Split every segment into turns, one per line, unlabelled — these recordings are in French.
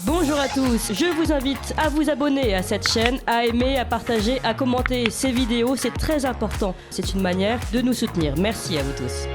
Bonjour à tous, je vous invite à vous abonner à cette chaîne, à aimer, à partager, à commenter ces vidéos, c'est très important. C'est une manière de nous soutenir. Merci à vous tous.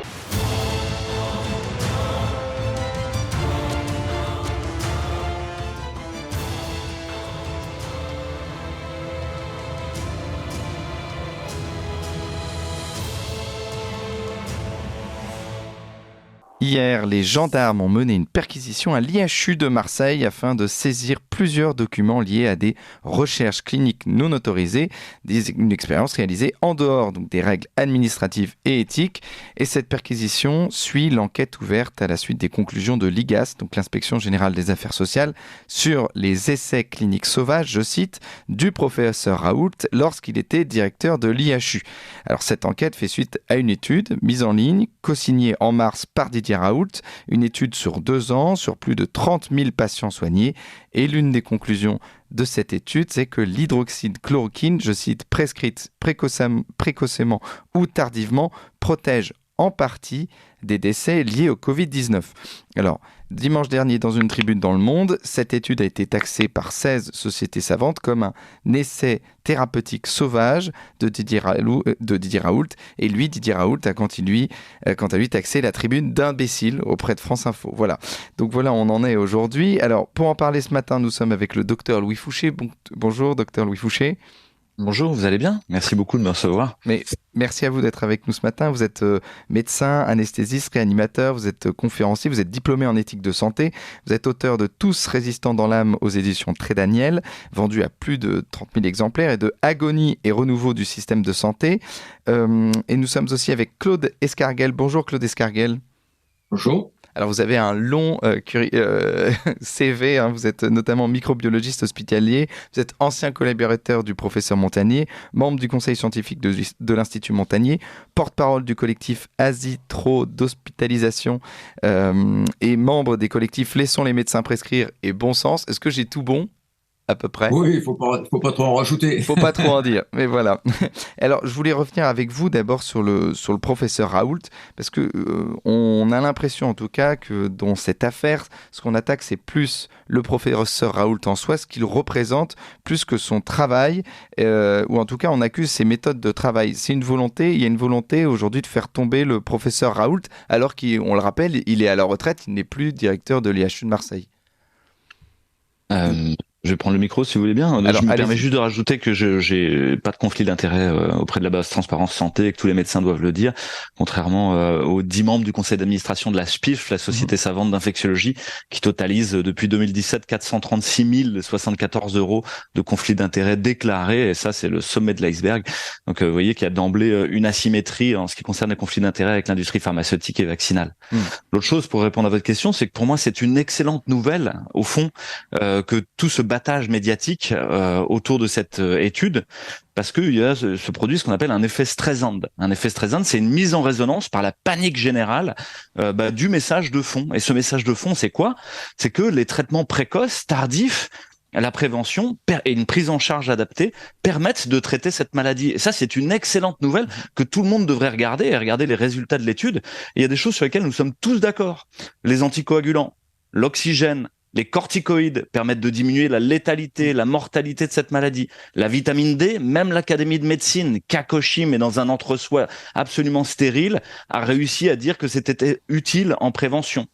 Hier, les gendarmes ont mené une perquisition à l'IHU de Marseille afin de saisir plusieurs documents liés à des recherches cliniques non autorisées, une expérience réalisée en dehors des règles administratives et éthiques. Et cette perquisition suit l'enquête ouverte à la suite des conclusions de l'IGAS, donc l'Inspection Générale des Affaires Sociales, sur les essais cliniques sauvages, je cite, du professeur Raoult lorsqu'il était directeur de l'IHU. Alors cette enquête fait suite à une étude mise en ligne, co-signée en mars par Didier Raoult, une étude sur 2 ans, sur plus de 30 000 patients soignés. Et l'une des conclusions de cette étude, c'est que l'hydroxychloroquine, je cite, prescrite précocement ou tardivement, protège en partie des décès liés au Covid-19. Alors, dimanche dernier, dans une tribune dans Le Monde, cette étude a été taxée par 16 sociétés savantes comme un essai thérapeutique sauvage de Didier Raoult. Et lui, Didier Raoult, a quant à lui taxé la tribune d'imbécile auprès de France Info. Voilà. Donc voilà, on en est aujourd'hui. Alors, pour en parler ce matin, nous sommes avec le docteur Louis Fouché. Bonjour, docteur Louis Fouché.
Bonjour, vous allez bien? Merci beaucoup de me recevoir.
Mais merci à vous d'être avec nous ce matin. Vous êtes médecin, anesthésiste, réanimateur, vous êtes conférencier, vous êtes diplômé en éthique de santé, vous êtes auteur de Tous résistants dans l'âme aux éditions Trédaniel, vendu à plus de 30 000 exemplaires, et de Agonie et renouveau du système de santé. Et nous sommes aussi avec Claude Escarguel. Bonjour Claude Escarguel.
Bonjour.
Alors vous avez un long CV, vous êtes notamment microbiologiste hospitalier, vous êtes ancien collaborateur du professeur Montagnier, membre du conseil scientifique de l'Institut Montagnier, porte-parole du collectif Azitro d'hospitalisation et membre des collectifs Laissons les médecins prescrire et Bon Sens. Est-ce que j'ai tout bon ? À peu près.
Oui, il faut pas trop en rajouter.
Il faut pas trop en dire, mais voilà. Alors, je voulais revenir avec vous d'abord sur le professeur Raoult, parce que on a l'impression en tout cas que dans cette affaire, ce qu'on attaque, c'est plus le professeur Raoult en soi, ce qu'il représente, plus que son travail, ou en tout cas, on accuse ses méthodes de travail. C'est une volonté, il y a une volonté aujourd'hui de faire tomber le professeur Raoult, alors qu'on le rappelle, il est à la retraite, il n'est plus directeur de l'IHU de Marseille.
Je vais prendre le micro si vous voulez bien. Alors, je me permets juste de rajouter que j'ai pas de conflit d'intérêt auprès de la base Transparence Santé et que tous les médecins doivent le dire, contrairement aux 10 membres du conseil d'administration de la SPIF, la Société savante d'infectiologie, qui totalise depuis 2017 436 074 € de conflit d'intérêt déclarés, et ça c'est le sommet de l'iceberg. Donc vous voyez qu'il y a d'emblée une asymétrie en ce qui concerne les conflits d'intérêt avec l'industrie pharmaceutique et vaccinale. L'autre chose, pour répondre à votre question, c'est que pour moi c'est une excellente nouvelle, au fond, que tout ce battage médiatique autour de cette étude, parce qu'il y a se produit ce qu'on appelle un effet Streisand. Un effet Streisand, c'est une mise en résonance par la panique générale du message de fond. Et ce message de fond, c'est quoi? C'est que les traitements précoces, tardifs, la prévention et une prise en charge adaptée permettent de traiter cette maladie. Et ça, c'est une excellente nouvelle que tout le monde devrait regarder et regarder les résultats de l'étude. Et il y a des choses sur lesquelles nous sommes tous d'accord. Les anticoagulants, l'oxygène, les corticoïdes permettent de diminuer la létalité, la mortalité de cette maladie. La vitamine D, même l'Académie de médecine, Kakoshi, mais dans un entre-soi absolument stérile, a réussi à dire que c'était utile en prévention.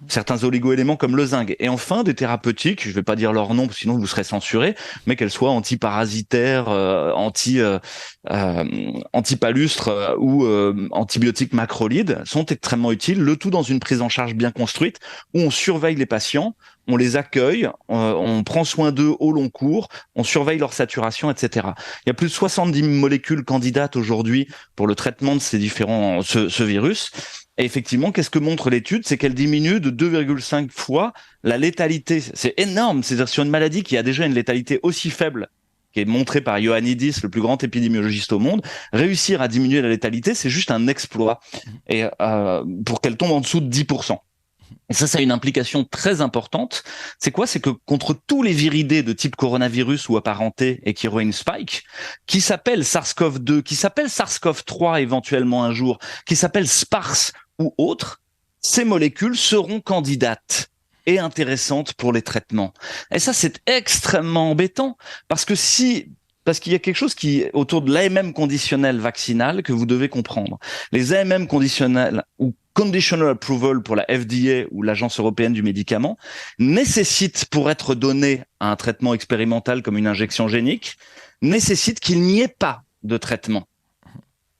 Certains oligo-éléments comme le zinc. Et enfin, des thérapeutiques, je ne vais pas dire leur nom, sinon vous serez censurés, mais qu'elles soient antiparasitaires, antipalustres ou antibiotiques macrolides, sont extrêmement utiles. Le tout dans une prise en charge bien construite, où on surveille les patients, on les accueille, on prend soin d'eux au long cours, on surveille leur saturation, etc. Il y a plus de 70 molécules candidates aujourd'hui pour le traitement de ces ce virus. Et effectivement, qu'est-ce que montre l'étude? C'est qu'elle diminue de 2,5 fois la létalité. C'est énorme. C'est-à-dire sur une maladie qui a déjà une létalité aussi faible, qui est montrée par Ioannidis, le plus grand épidémiologiste au monde, réussir à diminuer la létalité, c'est juste un exploit. Et pour qu'elle tombe en dessous de 10%. Et ça a une implication très importante. C'est quoi? C'est que contre tous les viridés de type coronavirus ou apparentés et qui auraient une spike, qui s'appelle SARS-CoV-2, qui s'appelle SARS-CoV-3 éventuellement un jour, qui s'appelle SPARS ou autre, ces molécules seront candidates. et intéressante pour les traitements. Et ça, c'est extrêmement embêtant parce qu'il y a quelque chose qui est autour de l'AMM conditionnel vaccinal que vous devez comprendre. Les AMM conditionnels ou Conditional Approval pour la FDA ou l'Agence européenne du médicament nécessitent, pour être donné à un traitement expérimental comme une injection génique, nécessitent qu'il n'y ait pas de traitement.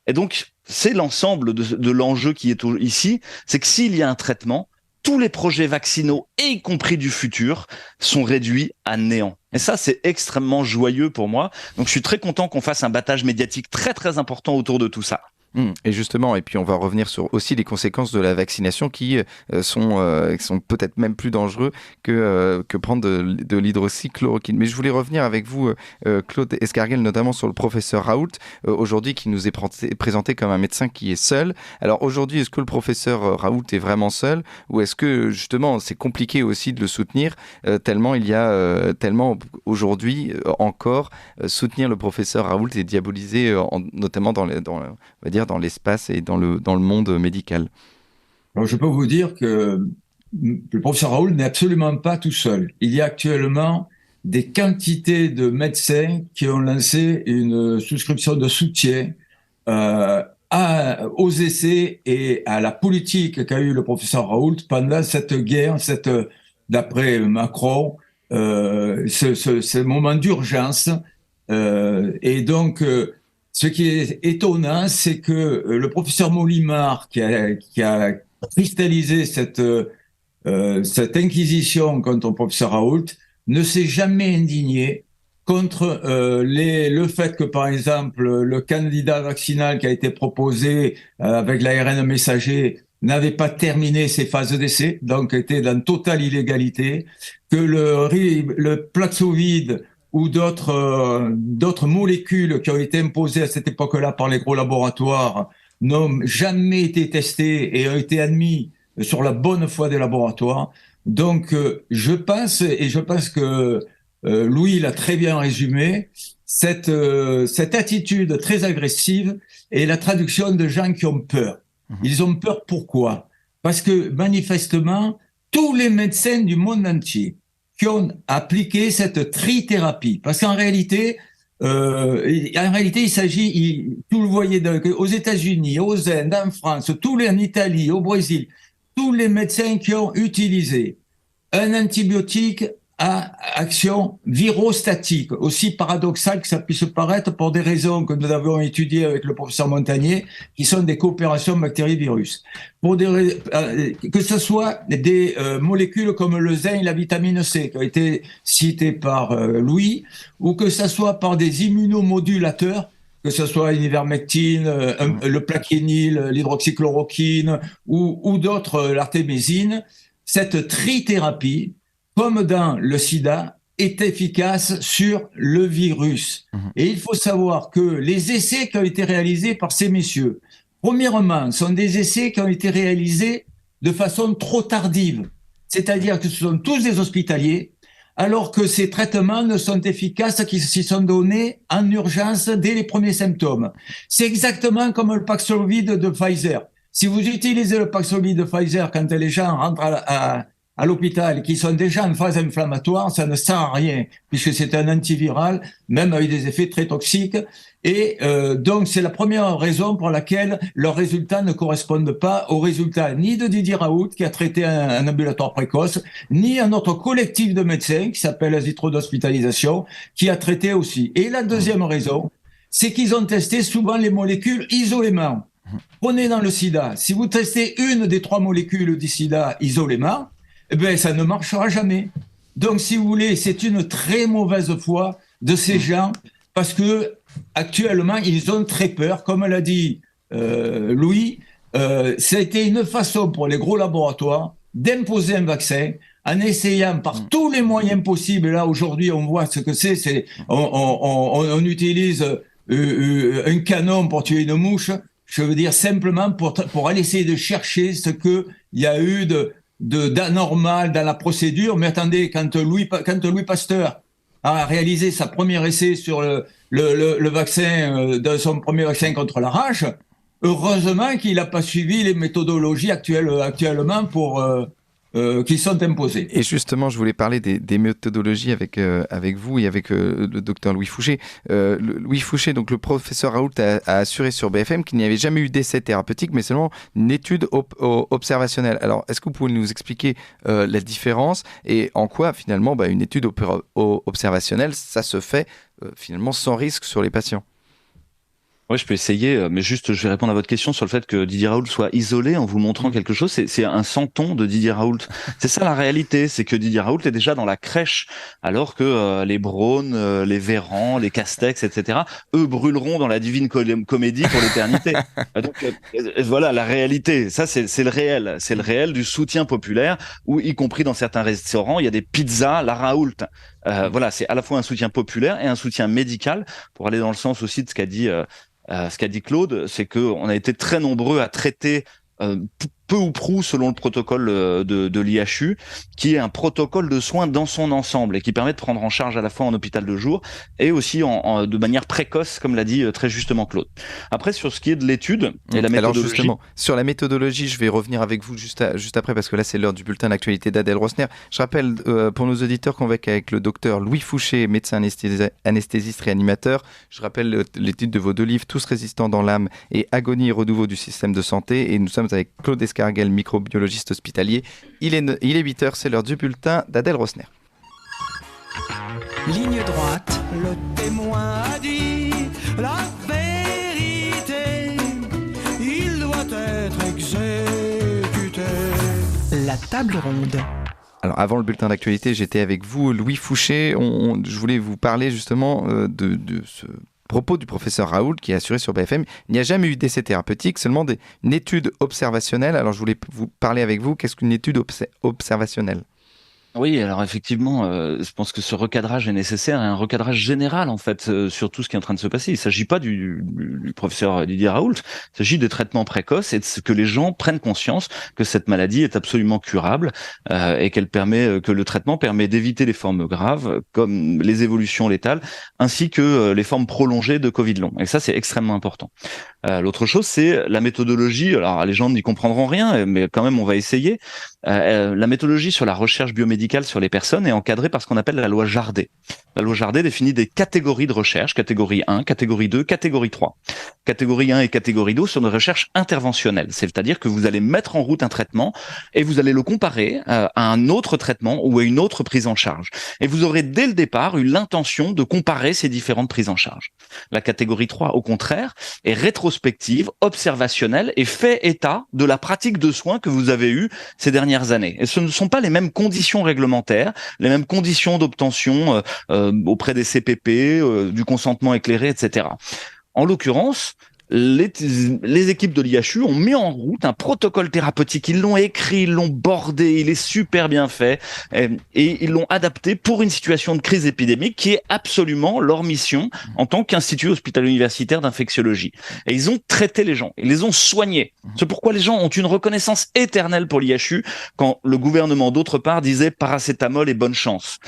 Et donc, c'est l'ensemble de l'enjeu qui est ici, c'est que s'il y a un traitement, tous les projets vaccinaux, y compris du futur, sont réduits à néant. Et ça, c'est extrêmement joyeux pour moi. Donc, je suis très content qu'on fasse un battage médiatique très, très important autour de tout ça.
Et justement, et puis on va revenir sur aussi les conséquences de la vaccination qui sont peut-être même plus dangereux que prendre de l'hydroxychloroquine. Mais je voulais revenir avec vous, Claude Escarguel, notamment sur le professeur Raoult, aujourd'hui qui nous est présenté comme un médecin qui est seul. Alors aujourd'hui, est-ce que le professeur Raoult est vraiment seul ou est-ce que justement c'est compliqué aussi de le soutenir tellement il y a tellement aujourd'hui encore soutenir le professeur Raoult est diabolisé notamment on va dire dans l'espace et dans le monde médical.
Alors, je peux vous dire que le professeur Raoult n'est absolument pas tout seul. Il y a actuellement des quantités de médecins qui ont lancé une souscription de soutien aux essais et à la politique qu'a eu le professeur Raoult pendant cette guerre, d'après Macron, ce moment d'urgence. Et donc, ce qui est étonnant, c'est que le professeur Molimar, qui a cristallisé cette inquisition contre le professeur Raoult, ne s'est jamais indigné contre le fait que, par exemple, le candidat vaccinal qui a été proposé avec l'ARN messager n'avait pas terminé ses phases d'essai, donc était dans totale illégalité, que le Paxlovid ou d'autres molécules qui ont été imposées à cette époque-là par les gros laboratoires n'ont jamais été testées et ont été admis sur la bonne foi des laboratoires. Donc, je pense que Louis l'a très bien résumé, cette attitude très agressive est la traduction de gens qui ont peur. Ils ont peur pourquoi? Parce que manifestement, tous les médecins du monde entier qui ont appliqué cette trithérapie. Parce qu'en réalité, il s'agit, vous le voyez, aux États-Unis, aux Indes, en France, en Italie, au Brésil, tous les médecins qui ont utilisé un antibiotique à action virostatique, aussi paradoxal que ça puisse paraître pour des raisons que nous avons étudiées avec le professeur Montagnier, qui sont des coopérations bactéries-virus. Que ce soit des molécules comme le zinc et la vitamine C, qui ont été citées par Louis, ou que ce soit par des immunomodulateurs, que ce soit l'ivermectine, le plaquenil, l'hydroxychloroquine, ou d'autres, l'artémisine, cette trithérapie, comme dans le sida, est efficace sur le virus. Et il faut savoir que les essais qui ont été réalisés par ces messieurs, premièrement, sont des essais qui ont été réalisés de façon trop tardive. C'est-à-dire que ce sont tous des hospitaliers, alors que ces traitements ne sont efficaces qu'ils s'y sont donnés en urgence dès les premiers symptômes. C'est exactement comme le Paxlovid de Pfizer. Si vous utilisez le Paxlovid de Pfizer quand les gens rentrent à l'hôpital, qui sont déjà en phase inflammatoire, ça ne sert à rien, puisque c'est un antiviral, même avec des effets très toxiques. Et donc, c'est la première raison pour laquelle leurs résultats ne correspondent pas aux résultats ni de Didier Raoult, qui a traité un ambulatoire précoce, ni à notre collectif de médecins, qui s'appelle Azitro d'hospitalisation, qui a traité aussi. Et la deuxième raison, c'est qu'ils ont testé souvent les molécules isolément. Prenez dans le sida, si vous testez une des 3 molécules du sida isolément, eh bien, ça ne marchera jamais. Donc, si vous voulez, c'est une très mauvaise foi de ces gens, parce que actuellement, ils ont très peur. Comme l'a dit Louis, ça a été une façon pour les gros laboratoires d'imposer un vaccin en essayant par tous les moyens possibles. Là, aujourd'hui, on voit ce que c'est. On utilise un canon pour tuer une mouche. Je veux dire simplement pour aller essayer de chercher ce qu'il y a eu d'anormal dans la procédure. Mais attendez, quand Louis Pasteur a réalisé sa première essai sur le vaccin, de son premier vaccin contre la rage, heureusement qu'il n'a pas suivi les méthodologies actuellement pour qui sont imposées.
Et justement, je voulais parler des méthodologies avec vous et avec le docteur Louis Fouché. Louis Fouché, donc le professeur Raoult, a assuré sur BFM qu'il n'y avait jamais eu d'essai thérapeutique, mais seulement une étude observationnelle. Alors, est-ce que vous pouvez nous expliquer la différence et en quoi, finalement, une étude observationnelle, ça se fait finalement sans risque sur les patients?
Oui, je peux essayer, mais juste, je vais répondre à votre question sur le fait que Didier Raoult soit isolé en vous montrant quelque chose. C'est un santon de Didier Raoult. C'est ça la réalité, c'est que Didier Raoult est déjà dans la crèche, alors que les Braun, les Véran, les Castex, etc., eux brûleront dans la divine comédie pour l'éternité. Donc voilà la réalité. Ça, c'est le réel. C'est le réel du soutien populaire, où y compris dans certains restaurants, il y a des pizzas la Raoult. Voilà, c'est à la fois un soutien populaire et un soutien médical, pour aller dans le sens aussi de ce qu'a dit Claude, c'est qu'on a été très nombreux à traiter peu ou prou selon le protocole de l'IHU, qui est un protocole de soins dans son ensemble et qui permet de prendre en charge à la fois en hôpital de jour et aussi de manière précoce, comme l'a dit très justement Claude. Après, sur ce qui est de l'étude et la méthodologie...
Alors justement, sur la méthodologie, je vais revenir avec vous juste après, parce que là c'est l'heure du bulletin d'actualité d'Adèle Rosner. Je rappelle pour nos auditeurs qu'on va avec le docteur Louis Fouché, médecin anesthésiste réanimateur. Je rappelle les titres de vos 2 livres, Tous résistants dans l'âme et Agonie et renouveau du système de santé. Et nous sommes avec Claude Escarguel, microbiologiste hospitalier. Il est 8h, c'est l'heure du bulletin d'Adèle Rosner.
Ligne droite, le témoin a dit la vérité, il doit être exécuté. La table ronde.
Alors avant le bulletin d'actualité, j'étais avec vous, Louis Fouché. Je voulais vous parler justement de ce propos du professeur Raoult qui a assuré sur BFM, il n'y a jamais eu d'essai thérapeutique, seulement une étude observationnelle. Alors je voulais vous parler avec vous, qu'est-ce qu'une étude observationnelle ?
Oui, alors effectivement, je pense que ce recadrage est nécessaire, et un recadrage général en fait sur tout ce qui est en train de se passer. Il ne s'agit pas du professeur Didier Raoult, il s'agit des traitements précoces et de ce que les gens prennent conscience que cette maladie est absolument curable et que le traitement permet d'éviter les formes graves comme les évolutions létales ainsi que les formes prolongées de Covid long. Et ça, c'est extrêmement important. L'autre chose, c'est la méthodologie. Alors les gens n'y comprendront rien, mais quand même on va essayer. La méthodologie sur la recherche biomédicale sur les personnes est encadrée par ce qu'on appelle la loi Jardé. La loi Jardé définit des catégories de recherche, catégorie 1, catégorie 2, catégorie 3. Catégorie 1 et catégorie 2 sont des recherches interventionnelles, c'est-à-dire que vous allez mettre en route un traitement et vous allez le comparer à un autre traitement ou à une autre prise en charge. Et vous aurez dès le départ eu l'intention de comparer ces différentes prises en charge. La catégorie 3, au contraire, est rétrospective, observationnelle et fait état de la pratique de soins que vous avez eue ces dernières années. Et ce ne sont pas les mêmes conditions réglementaires, les mêmes conditions d'obtention auprès des CPP, du consentement éclairé, etc. En l'occurrence, les équipes de l'IHU ont mis en route un protocole thérapeutique. Ils l'ont écrit, ils l'ont bordé, il est super bien fait et ils l'ont adapté pour une situation de crise épidémique qui est absolument leur mission en tant qu'institut hospitalo-universitaire d'infectiologie. Et ils ont traité les gens, ils les ont soignés. C'est pourquoi les gens ont une reconnaissance éternelle pour l'IHU quand le gouvernement d'autre part disait paracétamol et bonne chance.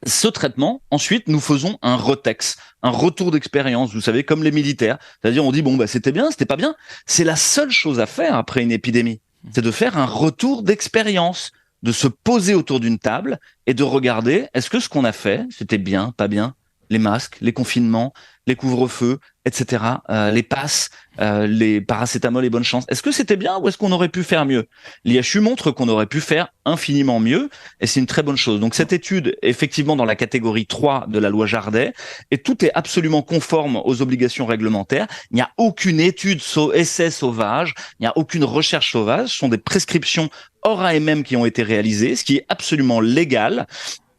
Ce traitement, ensuite, nous faisons un retex, un retour d'expérience, vous savez, comme les militaires. C'est-à-dire, on dit, c'était bien, c'était pas bien. C'est la seule chose à faire après une épidémie. C'est de faire un retour d'expérience, de se poser autour d'une table et de regarder, est-ce que ce qu'on a fait, c'était bien, pas bien? Les masques, les confinements, les couvre-feux, etc., les passes, les paracétamol et bonne chance. Est-ce que c'était bien ou est-ce qu'on aurait pu faire mieux? L'IHU montre qu'on aurait pu faire infiniment mieux et c'est une très bonne chose. Donc cette étude est effectivement dans la catégorie 3 de la loi Jardé et tout est absolument conforme aux obligations réglementaires. Il n'y a aucune étude essai sauvage, il n'y a aucune recherche sauvage. Ce sont des prescriptions hors AMM qui ont été réalisées, ce qui est absolument légal.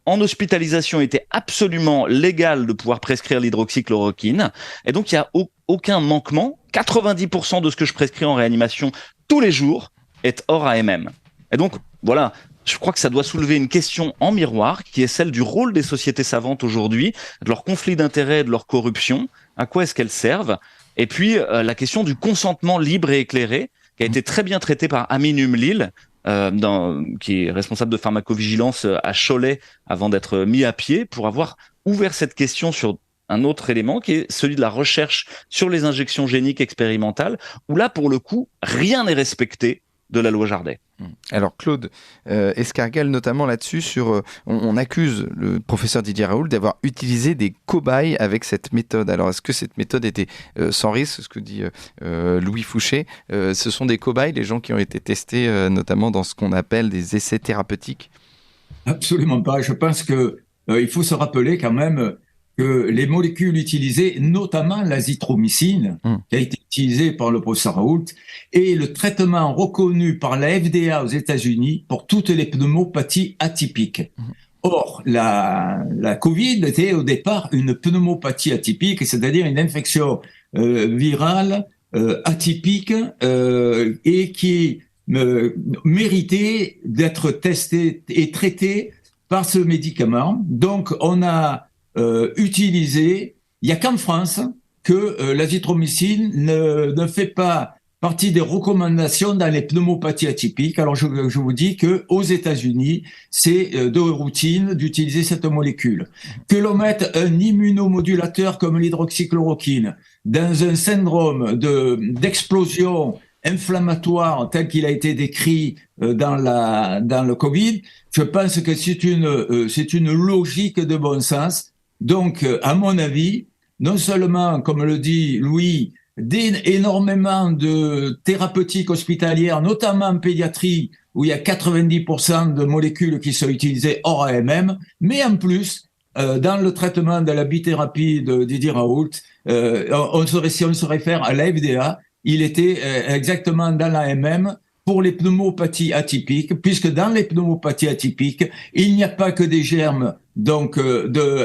En hospitalisation, il était absolument légal de pouvoir prescrire l'hydroxychloroquine. Et donc, il n'y a aucun manquement. 90% de ce que je prescris en réanimation tous les jours est hors AMM. Et donc, voilà, je crois que ça doit soulever une question en miroir qui est celle du rôle des sociétés savantes aujourd'hui, de leur conflit d'intérêts et de leur corruption. À quoi est-ce qu'elles servent? Et puis, la question du consentement libre et éclairé qui a été très bien traitée par Amin Umlil, qui est responsable de pharmacovigilance à Cholet avant d'être mis à pied pour avoir ouvert cette question sur un autre élément qui est celui de la recherche sur les injections géniques expérimentales où là pour le coup rien n'est respecté de la loi Jardin.
Alors Claude Escarguel notamment là-dessus, on accuse le professeur Didier Raoult d'avoir utilisé des cobayes avec cette méthode. Alors est-ce que cette méthode était sans risque, ce que dit Louis Fouché, ce sont des cobayes, les gens qui ont été testés notamment dans ce qu'on appelle des essais thérapeutiques?
Absolument pas. Je pense que il faut se rappeler quand même que les molécules utilisées, notamment l'azithromycine, qui a été utilisée par le professeur Raoult, est le traitement reconnu par la FDA aux États-Unis pour toutes les pneumopathies atypiques. Or, la Covid était au départ une pneumopathie atypique, c'est-à-dire une infection virale atypique et qui méritait d'être testée et traitée par ce médicament. Donc, on a utilisé, il n'y a qu'en France que l'azithromycine ne fait pas partie des recommandations dans les pneumopathies atypiques. Alors, je vous dis que aux États-Unis, c'est de routine d'utiliser cette molécule. Que l'on mette un immunomodulateur comme l'hydroxychloroquine dans un syndrome d'explosion inflammatoire tel qu'il a été décrit dans le Covid, je pense que c'est une logique de bon sens. Donc, à mon avis, non seulement, comme le dit Louis, énormément de thérapeutiques hospitalières, notamment en pédiatrie, où il y a 90% de molécules qui sont utilisées hors AMM, mais en plus, dans le traitement de la bithérapie de Didier Raoult, si on se réfère à la FDA, il était exactement dans l'AMM pour les pneumopathies atypiques, puisque dans les pneumopathies atypiques, il n'y a pas que des germes donc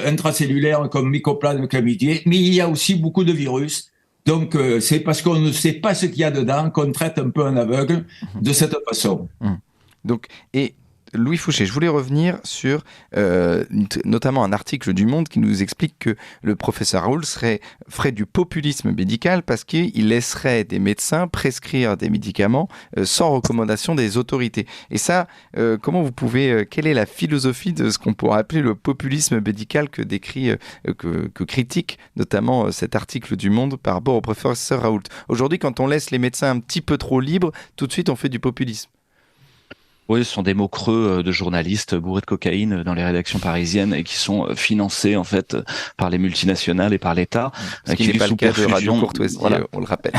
intracellulaires comme mycoplasme chlamydier, mais il y a aussi beaucoup de virus. Donc c'est parce qu'on ne sait pas ce qu'il y a dedans qu'on traite un peu en aveugle de cette façon.
Donc, et Louis Fouché, je voulais revenir sur notamment un article du Monde qui nous explique que le professeur Raoult ferait du populisme médical parce qu'il laisserait des médecins prescrire des médicaments sans recommandation des autorités. Et ça, quelle est la philosophie de ce qu'on pourrait appeler le populisme médical que critique notamment cet article du Monde par rapport au professeur Raoult? Aujourd'hui, quand on laisse les médecins un petit peu trop libres, tout de suite on fait du populisme.
Oui, ce sont des mots creux de journalistes bourrés de cocaïne dans les rédactions parisiennes et qui sont financés en fait par les multinationales et par l'État.
Ce qui n'est pas le cas de Radio Courtoisie, on le rappelle.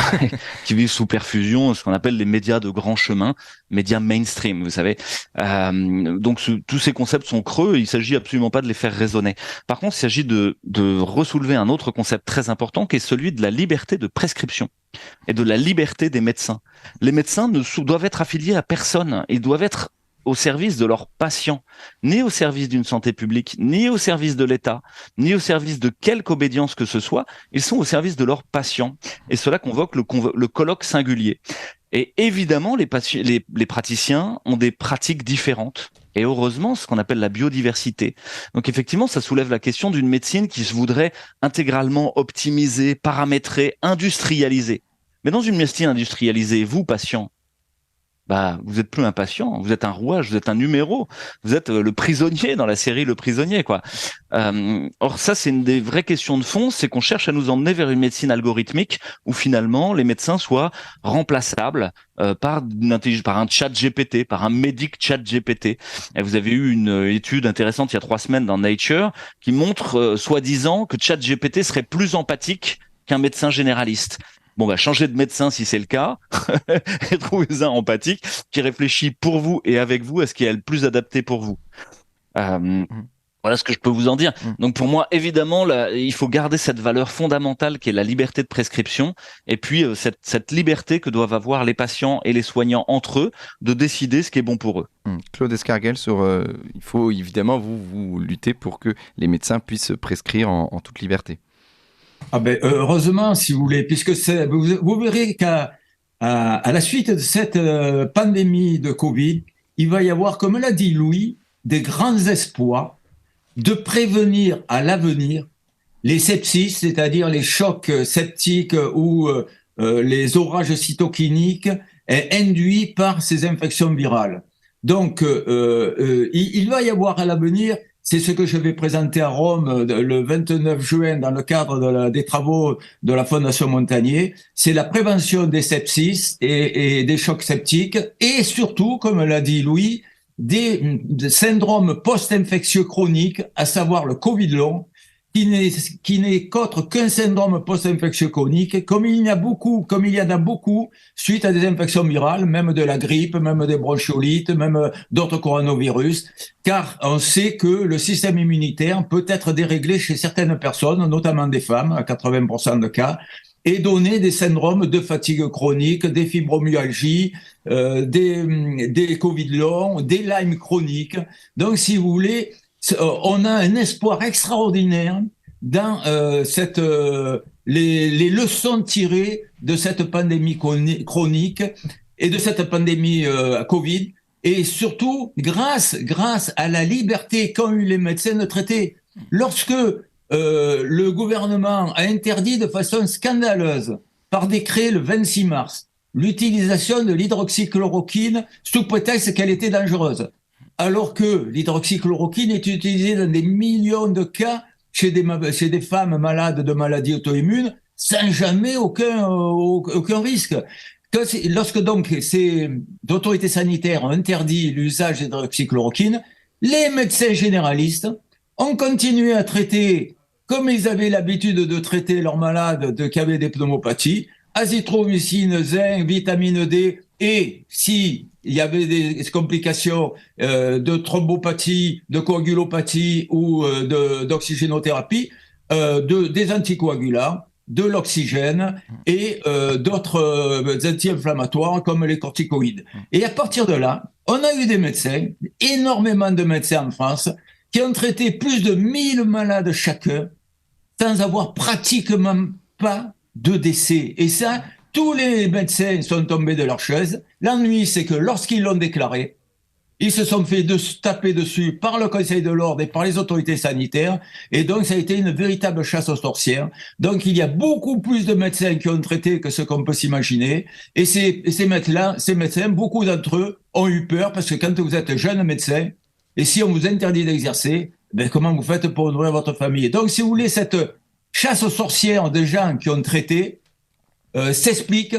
Qui vivent sous perfusion, ce qu'on appelle les médias de grand chemin, médias mainstream, vous savez. Donc tous ces concepts sont creux, il s'agit absolument pas de les faire résonner. Par contre, il s'agit de ressoulever un autre concept très important qui est celui de la liberté de prescription et de la liberté des médecins. Les médecins doivent être affiliés à personne, ils doivent être au service de leurs patients, ni au service d'une santé publique, ni au service de l'État, ni au service de quelque obédience que ce soit, ils sont au service de leurs patients. Et cela convoque le colloque singulier. Et évidemment, les praticiens ont des pratiques différentes. Et heureusement, ce qu'on appelle la biodiversité. Donc effectivement, ça soulève la question d'une médecine qui se voudrait intégralement optimisée, paramétrée, industrialisée. Mais dans une médecine industrialisée, vous, patient, vous êtes plus un patient, vous êtes un rouage, vous êtes un numéro, vous êtes le prisonnier dans la série Le Prisonnier, quoi. Or ça, c'est une des vraies questions de fond, c'est qu'on cherche à nous emmener vers une médecine algorithmique où finalement les médecins soient remplaçables par un chat GPT, par un médic chat GPT. Et vous avez eu une étude intéressante il y a 3 semaines dans Nature qui montre soi-disant que chat GPT serait plus empathique qu'un médecin généraliste. Bon, changez de médecin si c'est le cas, et trouvez un empathique qui réfléchit pour vous et avec vous à ce qui est le plus adapté pour vous. Voilà ce que je peux vous en dire. Donc pour moi, évidemment, il faut garder cette valeur fondamentale qui est la liberté de prescription, et puis cette liberté que doivent avoir les patients et les soignants entre eux de décider ce qui est bon pour eux.
Claude Escarguel, il faut évidemment vous lutter pour que les médecins puissent prescrire en toute liberté.
Heureusement, si vous voulez, puisque vous verrez qu'à la suite de cette pandémie de Covid, il va y avoir, comme l'a dit Louis, des grands espoirs de prévenir à l'avenir les sepsis, c'est-à-dire les chocs septiques ou les orages cytokiniques induits par ces infections virales. Donc, il va y avoir à l'avenir C'est ce que je vais présenter à Rome le 29 juin dans le cadre des travaux de la Fondation Montagnier. C'est la prévention des sepsis et des chocs septiques et surtout, comme l'a dit Louis, des syndromes post-infectieux chroniques, à savoir le Covid long, qui n'est qu'autre qu'un syndrome post-infectieux chronique, comme il y en a beaucoup suite à des infections virales, même de la grippe, même des bronchiolites, même d'autres coronavirus, car on sait que le système immunitaire peut être déréglé chez certaines personnes, notamment des femmes, à 80% de cas, et donner des syndromes de fatigue chronique, des fibromyalgies, des Covid longs, des Lyme chroniques. Donc, si vous voulez, on a un espoir extraordinaire dans les leçons tirées de cette pandémie chronique et de cette pandémie Covid, et surtout grâce à la liberté qu'ont eu les médecins de traiter. Lorsque le gouvernement a interdit de façon scandaleuse, par décret le 26 mars, l'utilisation de l'hydroxychloroquine sous prétexte qu'elle était dangereuse, alors que l'hydroxychloroquine est utilisée dans des millions de cas chez des femmes malades de maladies auto-immunes sans jamais aucun risque. Lorsque donc ces autorités sanitaires ont interdit l'usage d'hydroxychloroquine, les médecins généralistes ont continué à traiter comme ils avaient l'habitude de traiter leurs malades qui avaient des pneumopathies, azithromycine, zinc, vitamine D, et si il y avait des complications de thrombopathie, de coagulopathie ou d'oxygénothérapie, des anticoagulants, de l'oxygène et d'autres anti-inflammatoires comme les corticoïdes. Et à partir de là, on a eu des médecins, énormément de médecins en France, qui ont traité plus de 1000 malades chacun sans avoir pratiquement pas de décès. Et ça, tous les médecins sont tombés de leur chaise. L'ennui, c'est que lorsqu'ils l'ont déclaré, ils se sont fait taper dessus par le Conseil de l'Ordre et par les autorités sanitaires. Et donc, ça a été une véritable chasse aux sorcières. Donc, il y a beaucoup plus de médecins qui ont traité que ce qu'on peut s'imaginer. Et ces médecins, beaucoup d'entre eux ont eu peur parce que quand vous êtes jeune médecin, et si on vous interdit d'exercer, ben comment vous faites pour nourrir votre famille? Donc, si vous voulez, cette chasse aux sorcières de gens qui ont traité s'explique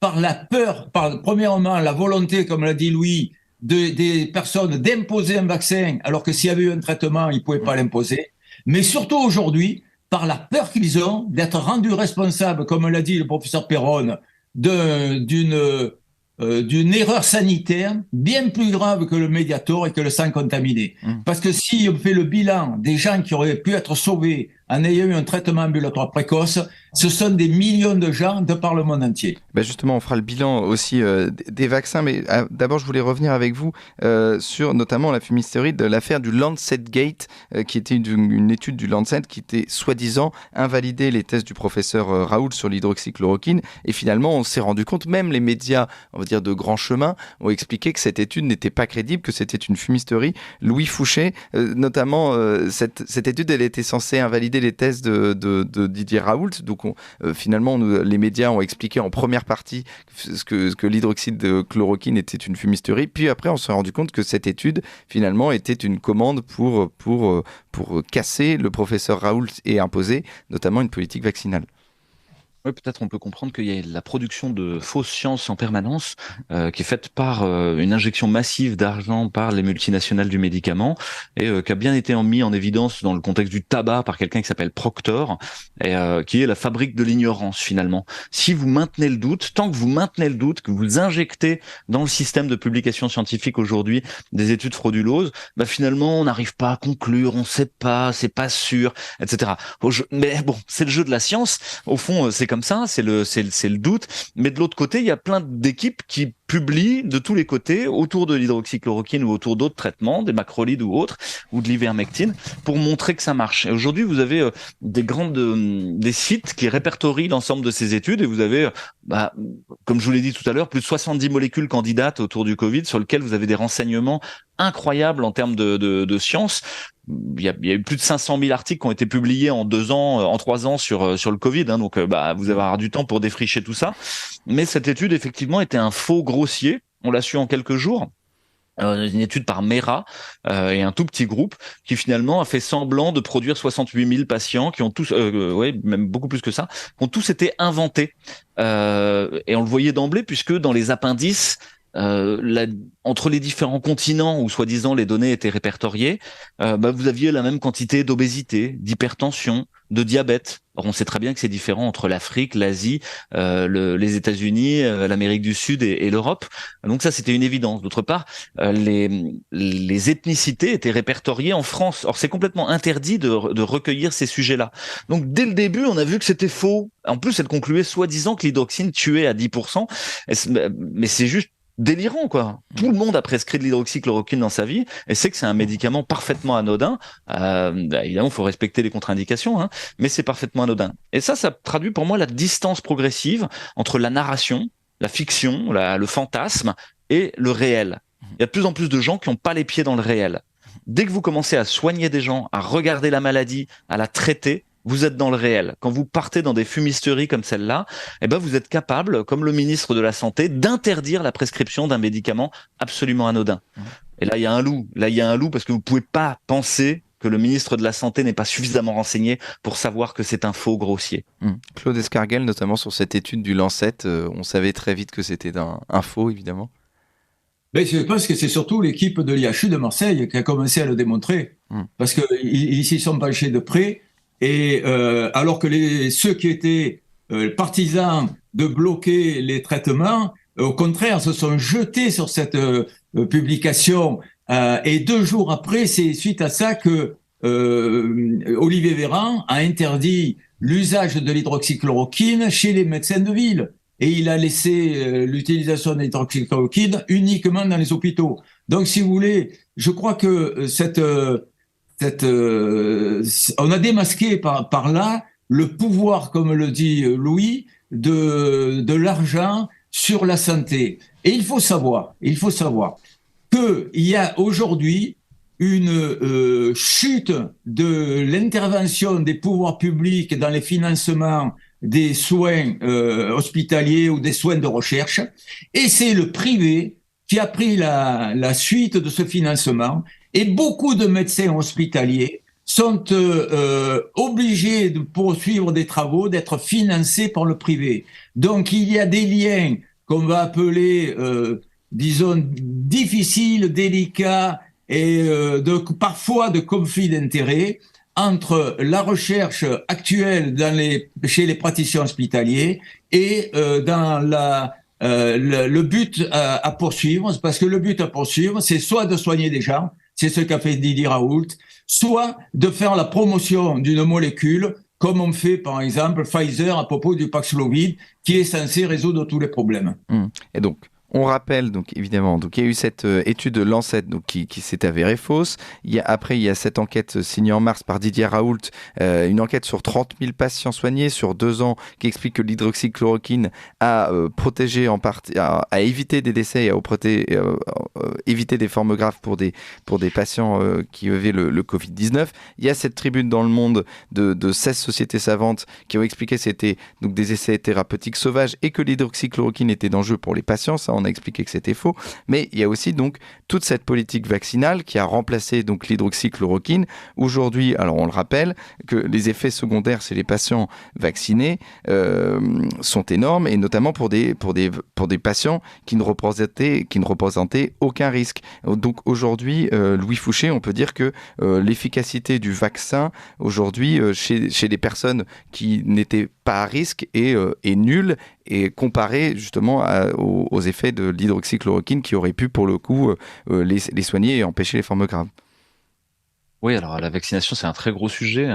par la peur, premièrement, la volonté, comme l'a dit Louis, des personnes d'imposer un vaccin, alors que s'il y avait eu un traitement, ils ne pouvaient pas l'imposer. Mais surtout aujourd'hui, par la peur qu'ils ont d'être rendus responsables, comme l'a dit le professeur Perron, d'une erreur sanitaire bien plus grave que le Mediator et que le sang contaminé. Parce que si on fait le bilan des gens qui auraient pu être sauvés en ayant eu un traitement ambulatoire précoce, ce sont des millions de gens de par le monde entier.
Ben justement, on fera le bilan aussi des vaccins, mais d'abord je voulais revenir avec vous sur notamment la fumisterie de l'affaire du Lancet Gate, qui était une étude du Lancet qui était soi-disant invalider les tests du professeur Raoult sur l'hydroxychloroquine, et finalement on s'est rendu compte, même les médias, on va dire de grand chemin, ont expliqué que cette étude n'était pas crédible, que c'était une fumisterie. Louis Fouché, notamment, cette étude, elle était censée invalider les tests de Didier Raoult, donc finalement les médias ont expliqué en première partie que l'hydroxyde de chloroquine était une fumisterie, puis après on s'est rendu compte que cette étude finalement était une commande pour casser le professeur Raoult et imposer notamment une politique vaccinale.
Oui, peut-être on peut comprendre qu'il y a la production de fausses sciences en permanence qui est faite par une injection massive d'argent par les multinationales du médicament et qui a bien été mis en évidence dans le contexte du tabac par quelqu'un qui s'appelle Proctor et qui est la fabrique de l'ignorance finalement. Si vous maintenez le doute, tant que vous maintenez le doute, que vous injectez dans le système de publication scientifique aujourd'hui des études frauduleuses, bah finalement on n'arrive pas à conclure, on sait pas, c'est pas sûr, etc. Mais bon, c'est le jeu de la science. Au fond, c'est comme ça, c'est le doute. Mais de l'autre côté, il y a plein d'équipes qui publient de tous les côtés autour de l'hydroxychloroquine ou autour d'autres traitements, des macrolides ou autres, ou de l'ivermectine, pour montrer que ça marche. Et aujourd'hui, vous avez des sites qui répertorient l'ensemble de ces études et vous avez, comme je vous l'ai dit tout à l'heure, plus de 70 molécules candidates autour du Covid sur lesquelles vous avez des renseignements incroyables en termes de science. Il y a eu plus de 500 000 articles qui ont été publiés en 2 ans, en 3 ans sur le Covid, hein, donc vous allez avoir du temps pour défricher tout ça. Mais cette étude, effectivement, était un faux grossier. On l'a su en quelques jours. une étude par Mera et un tout petit groupe qui finalement a fait semblant de produire 68 000 patients qui ont tous, même beaucoup plus que ça, qui ont tous été inventés. Et on le voyait d'emblée puisque dans les appendices, entre les différents continents où soi-disant les données étaient répertoriées, vous aviez la même quantité d'obésité, d'hypertension, de diabète. Or, on sait très bien que c'est différent entre l'Afrique, l'Asie, les États-Unis, l'Amérique du Sud et l'Europe. Donc ça, c'était une évidence. D'autre part, les ethnicités étaient répertoriées en France. Or, c'est complètement interdit de recueillir ces sujets-là. Donc, dès le début, on a vu que c'était faux. En plus, elle concluait soi-disant que l'hydroxyne tuait à 10%. Mais c'est juste délirant, quoi. Tout le monde a prescrit de l'hydroxychloroquine dans sa vie et sait que c'est un médicament parfaitement anodin. Évidemment, il faut respecter les contre-indications, hein, mais c'est parfaitement anodin. Et ça traduit pour moi la distance progressive entre la narration, la fiction, le fantasme et le réel. Il y a de plus en plus de gens qui n'ont pas les pieds dans le réel. Dès que vous commencez à soigner des gens, à regarder la maladie, à la traiter, vous êtes dans le réel. Quand vous partez dans des fumisteries comme celle-là, vous êtes capable, comme le ministre de la Santé, d'interdire la prescription d'un médicament absolument anodin. Et là, il y a un loup. Parce que vous pouvez pas penser que le ministre de la Santé n'est pas suffisamment renseigné pour savoir que c'est un faux grossier.
Claude Escarguel, notamment sur cette étude du Lancet, on savait très vite que c'était un faux, évidemment.
Mais je pense que c'est surtout l'équipe de l'IHU de Marseille qui a commencé à le démontrer. Parce qu'ils s'y sont penchés de près. Et alors que ceux qui étaient partisans de bloquer les traitements, au contraire, se sont jetés sur cette publication. Et 2 jours après, c'est suite à ça que Olivier Véran a interdit l'usage de l'hydroxychloroquine chez les médecins de ville. Et il a laissé l'utilisation de l'hydroxychloroquine uniquement dans les hôpitaux. Donc, si vous voulez, je crois que on a démasqué par là le pouvoir, comme le dit Louis, de l'argent sur la santé. Et il faut savoir qu'il y a aujourd'hui une chute de l'intervention des pouvoirs publics dans les financements des soins hospitaliers ou des soins de recherche, et c'est le privé qui a pris la suite de ce financement. Et beaucoup de médecins hospitaliers sont obligés de poursuivre des travaux, d'être financés par le privé. Donc il y a des liens qu'on va appeler, disons, difficiles, délicats et parfois de conflits d'intérêts entre la recherche actuelle chez les praticiens hospitaliers et dans le but à poursuivre, parce que le but à poursuivre, c'est soit de soigner des gens, c'est ce qu'a fait Didier Raoult, soit de faire la promotion d'une molécule, comme on fait par exemple Pfizer à propos du Paxlovid, qui est censé résoudre tous les problèmes.
Et donc, on rappelle, donc évidemment, il y a eu cette étude de Lancet qui s'est avérée fausse. Après, il y a cette enquête signée en mars par Didier Raoult, une enquête sur 30 000 patients soignés sur 2 ans qui explique que l'hydroxychloroquine a protégé en partie, a évité des décès et a évité des formes graves pour des patients qui avaient le Covid-19. Il y a cette tribune dans Le Monde de 16 sociétés savantes qui ont expliqué que c'était donc des essais thérapeutiques sauvages et que l'hydroxychloroquine était dangereux pour les patients. Ça, on a expliqué que c'était faux, mais il y a aussi donc toute cette politique vaccinale qui a remplacé donc l'hydroxychloroquine. Aujourd'hui, alors on le rappelle, que les effets secondaires chez les patients vaccinés sont énormes, et notamment pour des patients qui ne représentaient aucun risque. Donc aujourd'hui, Louis Fouché, on peut dire que l'efficacité du vaccin aujourd'hui chez des personnes qui n'étaient pas à risque est nulle, et comparé justement aux effets de l'hydroxychloroquine qui aurait pu pour le coup les soigner et empêcher les formes graves.
Oui, alors la vaccination, c'est un très gros sujet,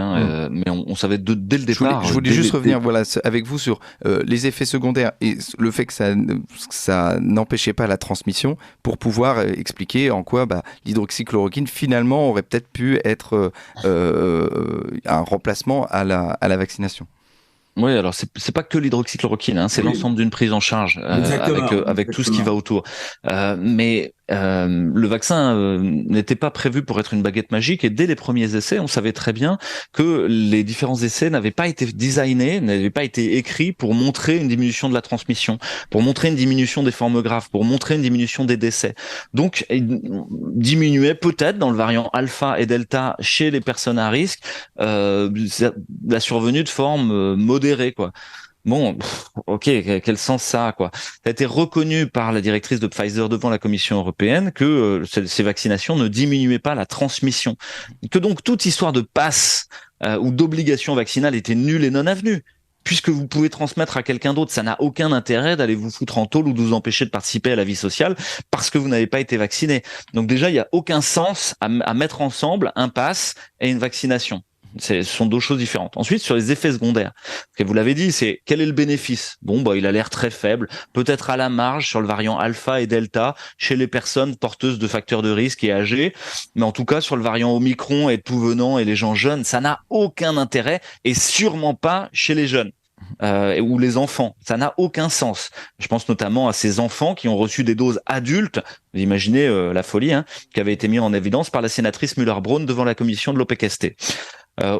mais on savait dès le départ.
Je voulais juste revenir avec vous sur les effets secondaires et le fait que ça n'empêchait pas la transmission, pour pouvoir expliquer en quoi l'hydroxychloroquine finalement aurait peut-être pu être un remplacement à la vaccination.
Oui, alors c'est pas que l'hydroxychloroquine, c'est l'ensemble d'une prise en charge avec tout ce qui va autour. Mais le vaccin n'était pas prévu pour être une baguette magique, et dès les premiers essais, on savait très bien que les différents essais n'avaient pas été designés, n'avaient pas été écrits pour montrer une diminution de la transmission, pour montrer une diminution des formes graves, pour montrer une diminution des décès. Donc, il diminuait peut-être dans le variant alpha et delta chez les personnes à risque la survenue de formes modérées, quoi. Bon, ok, quel sens ça a, quoi? Ça a été reconnu par la directrice de Pfizer devant la Commission européenne que ces vaccinations ne diminuaient pas la transmission, que donc toute histoire de passe ou d'obligation vaccinale était nulle et non avenue. Puisque vous pouvez transmettre à quelqu'un d'autre, ça n'a aucun intérêt d'aller vous foutre en tôle ou de vous empêcher de participer à la vie sociale parce que vous n'avez pas été vacciné. Donc déjà, il n'y a aucun sens à mettre ensemble un pass et une vaccination. Ce sont deux choses différentes. Ensuite, sur les effets secondaires, que vous l'avez dit, c'est quel est le bénéfice? Bon, il a l'air très faible, peut-être à la marge sur le variant alpha et delta chez les personnes porteuses de facteurs de risque et âgées, mais en tout cas sur le variant Omicron et tout venant et les gens jeunes, ça n'a aucun intérêt, et sûrement pas chez les jeunes. Ou les enfants, ça n'a aucun sens. Je pense notamment à ces enfants qui ont reçu des doses adultes. Vous imaginez la folie, qui avait été mise en évidence par la sénatrice Müller-Braun devant la commission de l'OPCST.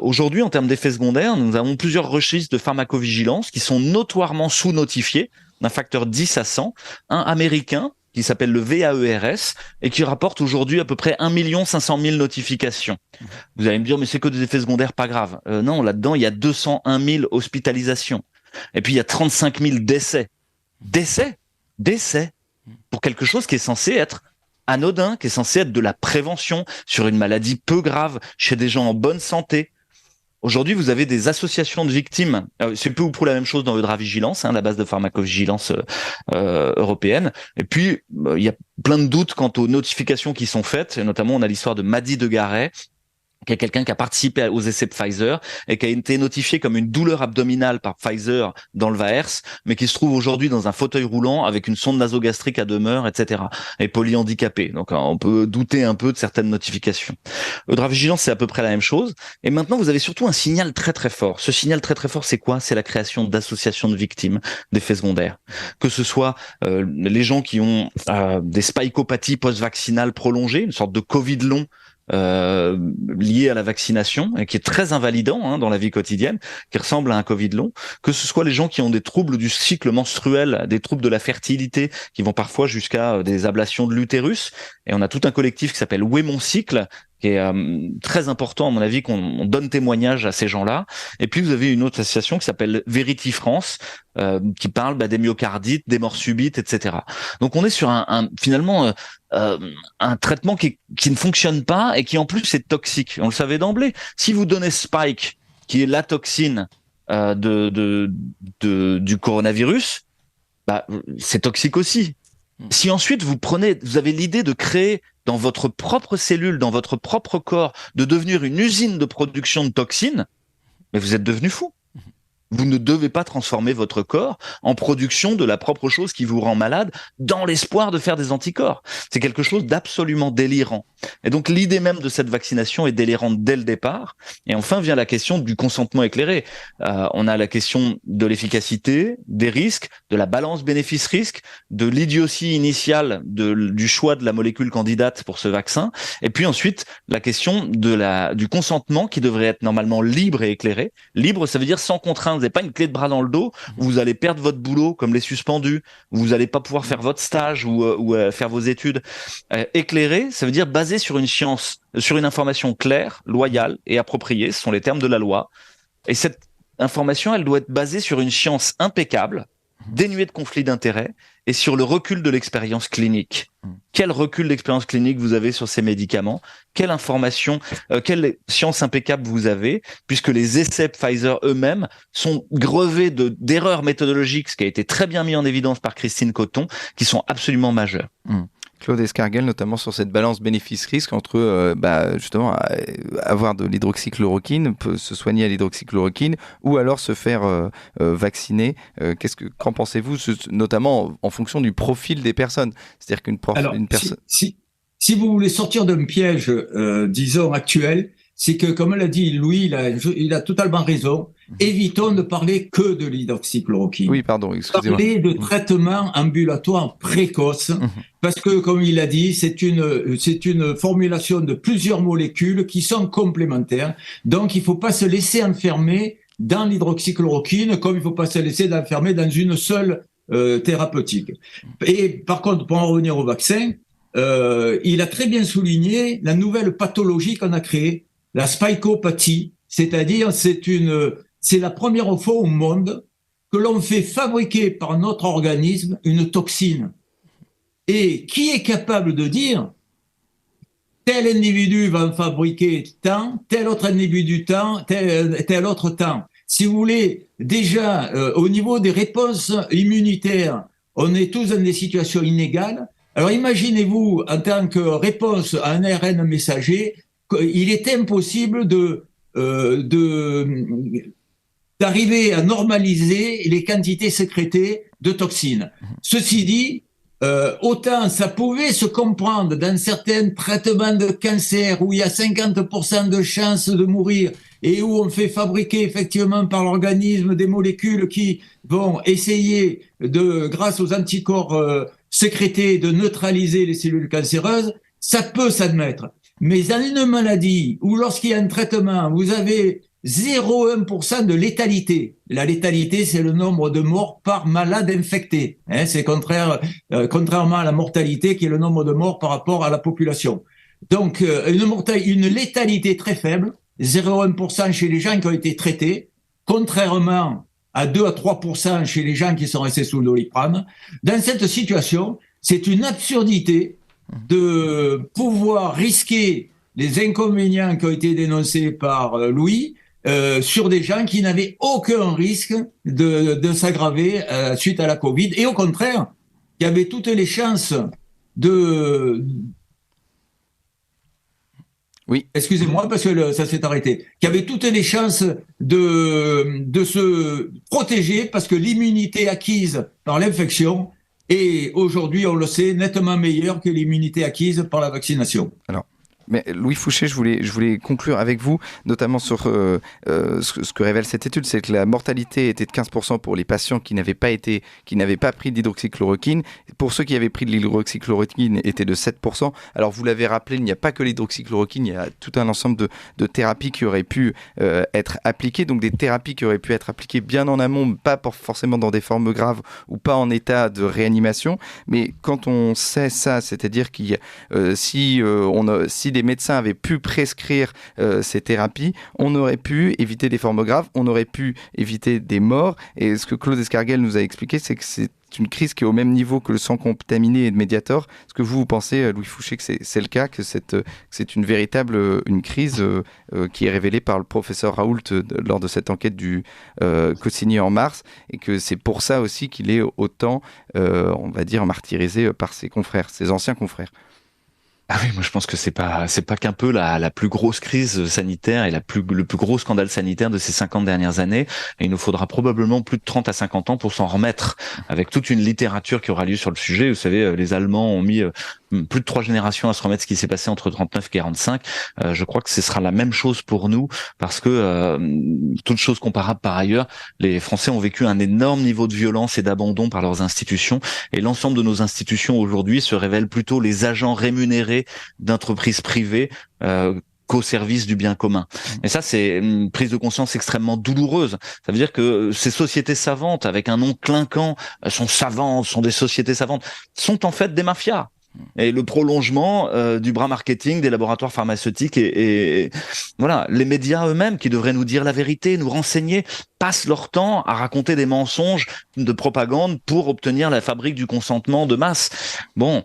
Aujourd'hui, en termes d'effets secondaires, nous avons plusieurs registres de pharmacovigilance qui sont notoirement sous-notifiés d'un facteur 10 à 100. Un américain qui s'appelle le VAERS et qui rapporte aujourd'hui à peu près 1 500 000 notifications. Vous allez me dire, mais c'est que des effets secondaires pas graves. Non, là-dedans, il y a 201 000 hospitalisations. Et puis, il y a 35 000 décès. Décès pour quelque chose qui est censé être anodin, qui est censé être de la prévention sur une maladie peu grave chez des gens en bonne santé. Aujourd'hui, vous avez des associations de victimes. C'est peu ou prou la même chose dans Eudravigilance, la base de pharmacovigilance européenne. Et puis, il y a plein de doutes quant aux notifications qui sont faites. Et notamment, on a l'histoire de Madi de Garay, qui est quelqu'un qui a participé aux essais de Pfizer et qui a été notifié comme une douleur abdominale par Pfizer dans le VAERS, mais qui se trouve aujourd'hui dans un fauteuil roulant avec une sonde nasogastrique à demeure, etc. et polyhandicapé. Donc on peut douter un peu de certaines notifications. Eudravigilance, c'est à peu près la même chose. Et maintenant, vous avez surtout un signal très très fort. Ce signal très très fort, c'est quoi? C'est la création d'associations de victimes d'effets secondaires. Que ce soit les gens qui ont des spikopathies post-vaccinales prolongées, une sorte de Covid long, lié à la vaccination et qui est très invalidant dans la vie quotidienne, qui ressemble à un Covid long, que ce soit les gens qui ont des troubles du cycle menstruel, des troubles de la fertilité, qui vont parfois jusqu'à des ablations de l'utérus. Et on a tout un collectif qui s'appelle Ouais mon cycle, qui est très important à mon avis, qu'on donne témoignage à ces gens-là. Et puis vous avez une autre association qui s'appelle Verity France, qui parle des myocardites, des morts subites, etc. Donc on est sur finalement un traitement qui ne fonctionne pas et qui en plus est toxique. On le savait d'emblée. Si vous donnez Spike, qui est la toxine du coronavirus, c'est toxique aussi. Si ensuite vous avez l'idée de créer dans votre propre cellule, dans votre propre corps, de devenir une usine de production de toxines, mais vous êtes devenu fou. Vous ne devez pas transformer votre corps en production de la propre chose qui vous rend malade dans l'espoir de faire des anticorps. C'est quelque chose d'absolument délirant. Et donc l'idée même de cette vaccination est délirante dès le départ. Et enfin vient la question du consentement éclairé. On a la question de l'efficacité, des risques, de la balance bénéfice-risque, de l'idiotie initiale du choix de la molécule candidate pour ce vaccin. Et puis ensuite la question du consentement qui devrait être normalement libre et éclairé. Libre, ça veut dire sans contrainte. Vous n'avez pas une clé de bras dans le dos, vous allez perdre votre boulot comme les suspendus, vous n'allez pas pouvoir faire votre stage ou faire vos études. Éclairé, ça veut dire basé sur une science, sur une information claire, loyale et appropriée, ce sont les termes de la loi. Et cette information, elle doit être basée sur une science impeccable, dénuée de conflits d'intérêts et sur le recul de l'expérience clinique. Quel recul d'expérience clinique vous avez sur ces médicaments? Quelle information, quelle science impeccable vous avez? Puisque les essais Pfizer eux-mêmes sont grevés d'erreurs méthodologiques, ce qui a été très bien mis en évidence par Christine Coton, qui sont absolument majeures.
Claude Escarguel, notamment sur cette balance bénéfice-risque entre justement avoir de l'hydroxychloroquine, se soigner à l'hydroxychloroquine ou alors se faire vacciner. Qu'en pensez-vous, notamment en fonction du profil des personnes? C'est-à-dire qu'une personne...
Si vous voulez sortir d'un piège, disons, actuel, c'est que, comme l'a dit Louis, il a totalement raison. évitons de parler que de l'hydroxychloroquine.
Oui, pardon, excusez-moi.
Parler de traitement ambulatoire précoce, parce que, comme il a dit, c'est une formulation de plusieurs molécules qui sont complémentaires. Donc, il ne faut pas se laisser enfermer dans l'hydroxychloroquine, comme il ne faut pas se laisser enfermer dans une seule thérapeutique. Et par contre, pour en revenir au vaccin, il a très bien souligné la nouvelle pathologie qu'on a créée, la spikeopathie, c'est-à-dire c'est la première fois au monde que l'on fait fabriquer par notre organisme une toxine. Et qui est capable de dire tel individu va en fabriquer tant, tel autre individu tant, tel autre tant. Si vous voulez, déjà, au niveau des réponses immunitaires, on est tous dans des situations inégales. Alors imaginez-vous, en tant que réponse à un ARN messager, il est impossible d'arriver à normaliser les quantités sécrétées de toxines. Ceci dit, autant ça pouvait se comprendre dans certains traitements de cancer où il y a 50% de chances de mourir et où on fait fabriquer effectivement par l'organisme des molécules qui vont essayer grâce aux anticorps sécrétés, de neutraliser les cellules cancéreuses, ça peut s'admettre. Mais dans une maladie où lorsqu'il y a un traitement, vous avez 0,1% de létalité. La létalité, c'est le nombre de morts par malade infecté. C'est contrairement à la mortalité qui est le nombre de morts par rapport à la population. Donc, une létalité très faible, 0,1% chez les gens qui ont été traités, contrairement à 2 à 3% chez les gens qui sont restés sous le Doliprane. Dans cette situation, c'est une absurdité de pouvoir risquer les inconvénients qui ont été dénoncés par Louis sur des gens qui n'avaient aucun risque de s'aggraver suite à la Covid, et au contraire, qui avaient toutes les chances
Oui.
Excusez-moi parce que ça s'est arrêté. Qui avait toutes les chances de se protéger parce que l'immunité acquise par l'infection est aujourd'hui, on le sait, nettement meilleure que l'immunité acquise par la vaccination.
Alors, mais Louis Fouché, je voulais conclure avec vous, notamment sur ce que révèle cette étude, c'est que la mortalité était de 15% pour les patients qui n'avaient pas pris d'hydroxychloroquine. Pour ceux qui avaient pris de l'hydroxychloroquine, était de 7%. Alors vous l'avez rappelé, il n'y a pas que l'hydroxychloroquine, il y a tout un ensemble de thérapies qui auraient pu être appliquées, donc des thérapies qui auraient pu être appliquées bien en amont, pas forcément dans des formes graves ou pas en état de réanimation. Mais quand on sait ça, c'est-à-dire si des médecins avaient pu prescrire ces thérapies, on aurait pu éviter des formes graves, on aurait pu éviter des morts. Et ce que Claude Escarguel nous a expliqué, c'est que c'est une crise qui est au même niveau que le sang contaminé et de Mediator. Est-ce que vous pensez, Louis Fouché, que c'est le cas, que c'est une véritable crise qui est révélée par le professeur Raoult lors de cette enquête co-signée en mars, et que c'est pour ça aussi qu'il est autant, on va dire, martyrisé par ses confrères, ses anciens confrères?
Ah oui, moi je pense que c'est pas qu'un peu la plus grosse crise sanitaire et le plus gros scandale sanitaire de ces 50 dernières années. Et il nous faudra probablement plus de 30 à 50 ans pour s'en remettre, avec toute une littérature qui aura lieu sur le sujet. Vous savez, les Allemands ont mis plus de 3 générations à se remettre ce qui s'est passé entre 39 et 45. Je crois que ce sera la même chose pour nous, parce que toute chose comparable par ailleurs, les Français ont vécu un énorme niveau de violence et d'abandon par leurs institutions, et l'ensemble de nos institutions aujourd'hui se révèlent plutôt les agents rémunérés d'entreprises privées qu'au service du bien commun. Et ça, c'est une prise de conscience extrêmement douloureuse. Ça veut dire que ces sociétés savantes, avec un nom clinquant, sont des sociétés savantes, sont en fait des mafias. Et le prolongement du bras marketing des laboratoires pharmaceutiques et voilà, les médias eux-mêmes qui devraient nous dire la vérité, nous renseigner, passent leur temps à raconter des mensonges de propagande pour obtenir la fabrique du consentement de masse. Bon,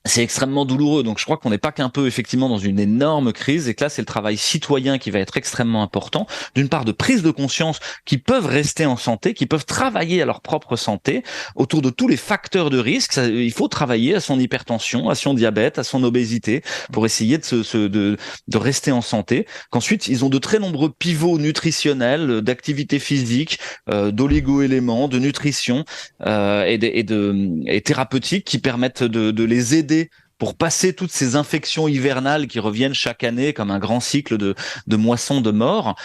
c'est extrêmement douloureux. Donc je crois qu'on n'est pas qu'un peu effectivement dans une énorme crise, et que là c'est le travail citoyen qui va être extrêmement important, d'une part de prise de conscience, qui peuvent rester en santé, qui peuvent travailler à leur propre santé autour de tous les facteurs de risque. Il faut travailler à son hypertension, à son diabète, à son obésité pour essayer de rester en santé. Qu'ensuite ils ont de très nombreux pivots nutritionnels, d'activité physique, d'oligo-éléments, de nutrition et thérapeutiques qui permettent de les aider pour passer toutes ces infections hivernales qui reviennent chaque année comme un grand cycle de moisson de mort.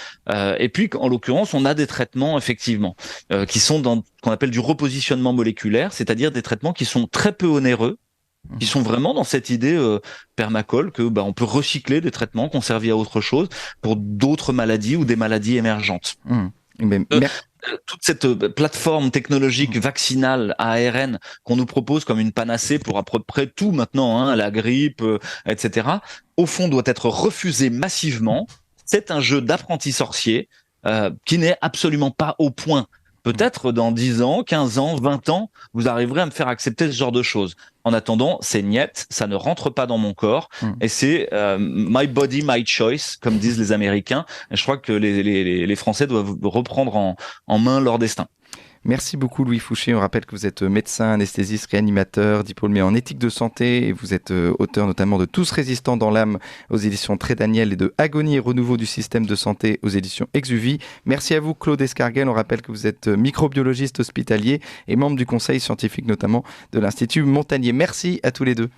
Et puis, en l'occurrence, on a des traitements, effectivement, qui sont dans ce qu'on appelle du repositionnement moléculaire, c'est-à-dire des traitements qui sont très peu onéreux, qui sont vraiment dans cette idée permacole que on peut recycler des traitements qu'on servit à autre chose pour d'autres maladies ou des maladies émergentes. Toute cette plateforme technologique vaccinale ARN qu'on nous propose comme une panacée pour à peu près tout maintenant, la grippe, etc., au fond doit être refusée massivement. C'est un jeu d'apprenti sorcier qui n'est absolument pas au point. Peut-être dans 10 ans, 15 ans, 20 ans, vous arriverez à me faire accepter ce genre de choses. En attendant, c'est niet, ça ne rentre pas dans mon corps, et c'est my body, my choice, comme disent les Américains. Et je crois que les Français doivent reprendre en main leur destin.
Merci beaucoup Louis Fouché. On rappelle que vous êtes médecin, anesthésiste, réanimateur, diplômé en éthique de santé, et vous êtes auteur notamment de Tous résistants dans l'âme aux éditions Très Daniel et de Agonie et renouveau du système de santé aux éditions Exuvie. Merci à vous Claude Escarguel. On rappelle que vous êtes microbiologiste hospitalier et membre du conseil scientifique notamment de l'Institut Montagnier. Merci à tous les deux.